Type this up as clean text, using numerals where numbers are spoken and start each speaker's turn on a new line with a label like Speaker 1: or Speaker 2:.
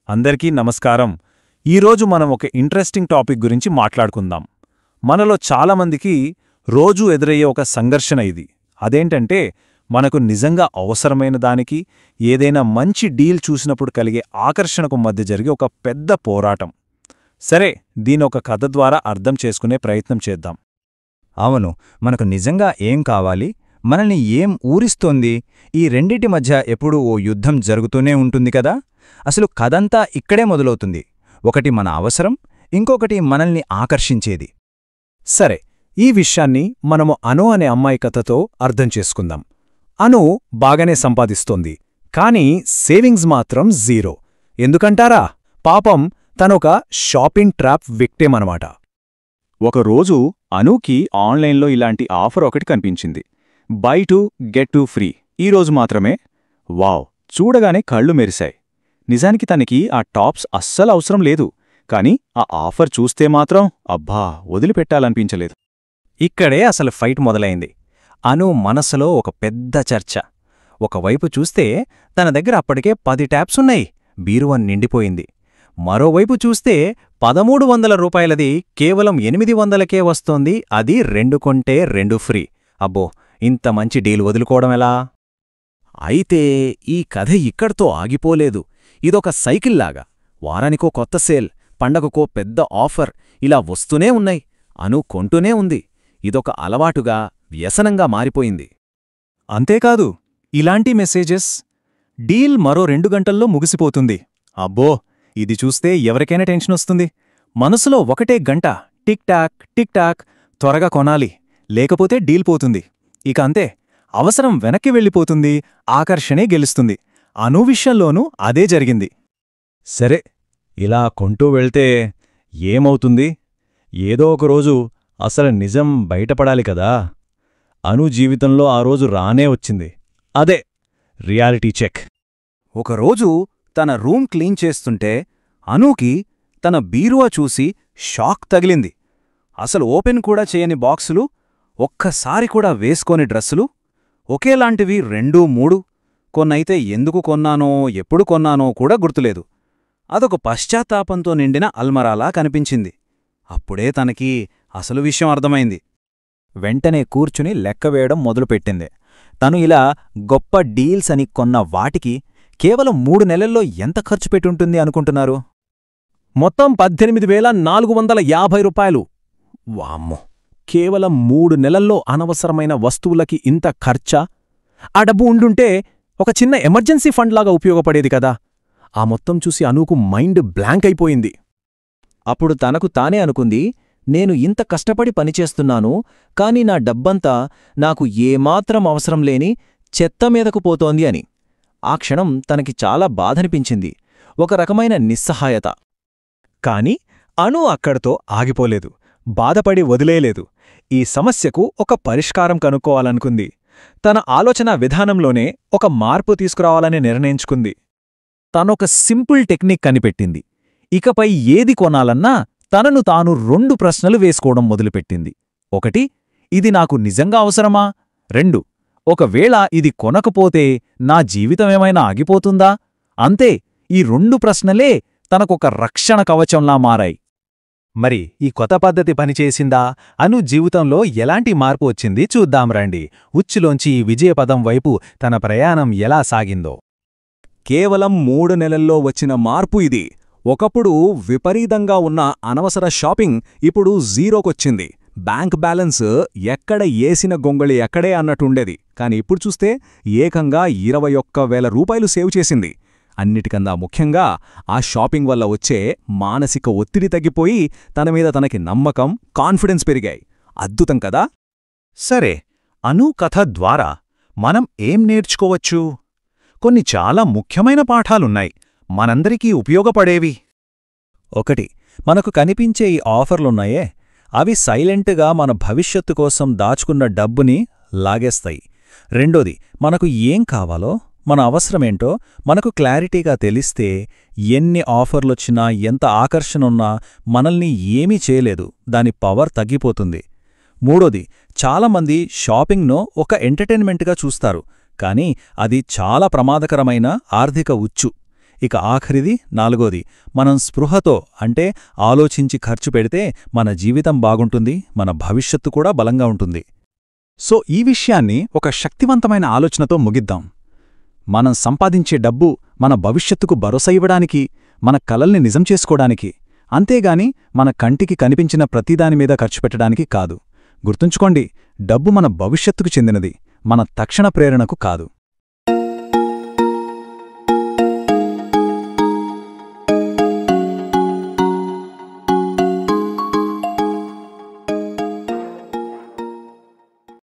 Speaker 1: అందరికీ నమస్కారం. ఈరోజు మనం ఒక ఇంట్రెస్టింగ్ టాపిక్ గురించి మాట్లాడుకుందాం. మనలో చాలామందికి రోజూ ఎదురయ్యే ఒక సంఘర్షణ ఇది. అదేంటంటే, మనకు నిజంగా అవసరమైన దానికి ఏదైనా మంచి డీల్ చూసినప్పుడు కలిగే ఆకర్షణకు మధ్య జరిగే ఒక పెద్ద పోరాటం. సరే, దీనొక కథ ద్వారా అర్థం చేసుకునే ప్రయత్నం చేద్దాం.
Speaker 2: అవును, మనకు నిజంగా ఏం కావాలి, మనల్ని ఏం ఊరిస్తోంది, ఈ రెండిటి మధ్య ఎప్పుడూ ఓ యుద్ధం జరుగుతూనే ఉంటుంది కదా. అసలు కథంతా ఇక్కడే మొదలవుతుంది. ఒకటి మన అవసరం, ఇంకొకటి మనల్ని ఆకర్షించేది.
Speaker 1: సరే, ఈ విషయాన్ని మనము అను అనే అమ్మాయి కథతో అర్థం చేసుకుందాం. అను బాగానే సంపాదిస్తోంది, కానీ సేవింగ్స్ మాత్రం జీరో. ఎందుకంటారా? పాపం తనొక షాపింగ్ ట్రాప్ విక్టిమ్ అనమాట.
Speaker 3: ఒకరోజు అనూకి ఆన్లైన్లో ఇలాంటి ఆఫర్ ఒకటి కనిపించింది. By to get to free. ఈరోజు మాత్రమే. వావ్, చూడగానే కళ్ళు మెరిశాయి. నిజానికి తనకి ఆ టాప్స్ అస్సలు అవసరం లేదు, కాని ఆ ఆఫర్ చూస్తే మాత్రం అబ్బా వదిలిపెట్టాలనిపించలేదు.
Speaker 2: ఇక్కడే అసలు ఫైట్ మొదలైంది. అను మనసులో ఒక పెద్ద చర్చ. ఒకవైపు చూస్తే తన దగ్గర అప్పటికే 10 ట్యాప్స్ ఉన్నాయి, బీరువా నిండిపోయింది. మరోవైపు చూస్తే 1300 రూపాయలది కేవలం 800కే వస్తోంది, అది 2 కొంటే 2 ఫ్రీ. అబ్బో, ఇంత మంచి డీల్ వదులుకోవడమెలా?
Speaker 1: అయితే ఈ కథ ఇక్కడితో ఆగిపోలేదు. ఇదొక సైకిల్లాగా. వారానికో కొత్త సేల్, పండగకో పెద్ద ఆఫర్, ఇలా వస్తూనే ఉన్నాయి. అను కొంటూనే ఉంది. ఇదొక అలవాటుగా, వ్యసనంగా మారిపోయింది.
Speaker 3: అంతేకాదు, ఇలాంటి మెసేజెస్, డీల్ మరో 2 గంటల్లో ముగిసిపోతుంది. అబ్బో, ఇది చూస్తే ఎవరికైనా టెన్షనొస్తుంది. మనసులో ఒకటే గంట, టిక్ టాక్ టిక్ టాక్, త్వరగా కొనాలి, లేకపోతే డీల్ పోతుంది. ఇక అంతే, అవసరం వెనక్కి వెళ్ళిపోతుంది, ఆకర్షణే గెలుస్తుంది. అను విషయంలోనూ అదే జరిగింది.
Speaker 1: సరే, ఇలా కొంటూ వెళ్తే ఏమవుతుంది? ఏదో ఒకరోజు అసలు నిజం బయటపడాలి కదా. అను జీవితంలో ఆ రోజు రానే వచ్చింది. అదే రియాలిటీ చెక్.
Speaker 2: ఒకరోజు తన రూమ్ క్లీన్ చేస్తుంటే అనూకి తన బీరువా చూసి షాక్ తగిలింది. అసలు ఓపెన్ కూడా చేయని బాక్సులు, ఒక్కసారి కూడా వేసుకోని డ్రెస్సులు, ఒకేలాంటివి 2, 3. కొన్నైతే ఎందుకు కొన్నానో, ఎప్పుడు కొన్నానో కూడా గుర్తులేదు. అదొక పశ్చాత్తాపంతో నిండిన అల్మరాలా కనిపించింది. అప్పుడే తనకి అసలు విషయం అర్థమైంది.
Speaker 1: వెంటనే కూర్చుని లెక్కవేయడం మొదలుపెట్టింది. తను ఇలా గొప్ప డీల్స్ అని కొన్న వాటికి కేవలం 3 నెలల్లో ఎంత ఖర్చు పెట్టుంటుంది అనుకుంటున్నారు? మొత్తం 18,450 రూపాయలు. వామ్మో, కేవలం 3 నెలల్లో అనవసరమైన వస్తువులకి ఇంత ఖర్చా? ఆ డబ్బు ఉండుంటే ఒక చిన్న ఎమర్జెన్సీ ఫండ్లాగా ఉపయోగపడేది కదా. ఆ మొత్తం చూసి అనూకు మైండ్ బ్లాంక్ అయిపోయింది. అప్పుడు తనకు తానే అనుకుంది, నేను ఇంత కష్టపడి పనిచేస్తున్నాను, కాని నా డబ్బంతా నాకు ఏమాత్రం అవసరం లేని చెత్త మీదకు పోతోంది అని. ఆ క్షణం తనకి చాలా బాధనిపించింది, ఒక రకమైన నిస్సహాయత. కాని అను అక్కడితో ఆగిపోలేదు, బాధపడి వదిలేయలేదు. ఈ సమస్యకు ఒక పరిష్కారం కనుక్కోవాలనుకుంది. తన ఆలోచన విధానంలోనే ఒక మార్పు తీసుకురావాలని నిర్ణయించుకుంది. తనొక సింపుల్ టెక్నిక్ కనిపెట్టింది. ఇకపై ఏది కొనాలన్నా తనను తాను 2 ప్రశ్నలు వేసుకోవడం మొదలుపెట్టింది. 1, ఇది నాకు నిజంగా అవసరమా? 2, ఒకవేళ ఇది కొనకపోతే నా జీవితమేమైనా ఆగిపోతుందా? అంతే, ఈ 2 ప్రశ్నలే తనకొక రక్షణ కవచంలా మారాయి.
Speaker 2: మరి ఈ కొత్త పద్ధతి పనిచేసిందా? అను జీవితంలో ఎలాంటి మార్పు వచ్చింది చూద్దాం రండి. ఉచ్చులోంచి ఈ విజయపదం వైపు తన ప్రయాణం ఎలా సాగిందో.
Speaker 3: కేవలం 3 నెలల్లో వచ్చిన మార్పు ఇది. ఒకప్పుడు విపరీతంగా ఉన్న అనవసర షాపింగ్ ఇప్పుడు జీరోకొచ్చింది. బ్యాంక్ బ్యాలెన్స్ ఎక్కడ ఏసిన గొంగళి ఎక్కడే అన్నట్టుండేది, కాని ఇప్పుడు చూస్తే ఏకంగా 21,000 రూపాయలు సేవ్ చేసింది. అన్నిటికన్నా ముఖ్యంగా ఆ షాపింగ్ వల్ల వచ్చే మానసిక ఒత్తిడి తగ్గిపోయి తన మీద తనకి నమ్మకం, కాన్ఫిడెన్స్ పెరిగాయి. అద్భుతం కదా.
Speaker 1: సరే, అను కథ ద్వారా మనం ఏం నేర్చుకోవచ్చు? కొన్ని చాలా ముఖ్యమైన పాఠాలున్నాయి, మనందరికీ ఉపయోగపడేవి. 1, మనకు కనిపించే ఈ ఆఫర్లున్నాయే, అవి సైలెంట్గా మన భవిష్యత్తు కోసం దాచుకున్న డబ్బుని లాగేస్తాయి. 2, మనకు ఏం కావాలో, మన అవసరమేంటో మనకు క్లారిటీగా తెలిస్తే ఎన్ని ఆఫర్లొచ్చినా, ఎంత ఆకర్షణున్నా మనల్ని ఏమీ చేయలేదు, దాని పవర్ తగ్గిపోతుంది. 3, చాలామంది షాపింగ్ను ఒక ఎంటర్టైన్మెంట్గా చూస్తారు, కానీ అది చాలా ప్రమాదకరమైన ఆర్థిక ఉచ్చు.
Speaker 3: ఇక ఆఖరిది 4ది, మనం స్పృహతో అంటే ఆలోచించి ఖర్చు పెడితే మన జీవితం బాగుంటుంది, మన భవిష్యత్తు కూడా బలంగా ఉంటుంది. సో ఈ విషయాన్ని ఒక శక్తివంతమైన ఆలోచనతో ముగిద్దాం. మనం సంపాదించే డబ్బు మన భవిష్యత్తుకు భరోసా ఇవ్వడానికి, మన కలల్ని నిజం చేసుకోవడానికి, అంతేగాని మన కంటికి కనిపించిన ప్రతిదానిమీద ఖర్చు పెట్టడానికి కాదు. గుర్తుంచుకోండి, డబ్బు మన భవిష్యత్తుకు చెందినది, మన తక్షణ ప్రేరణకు కాదు.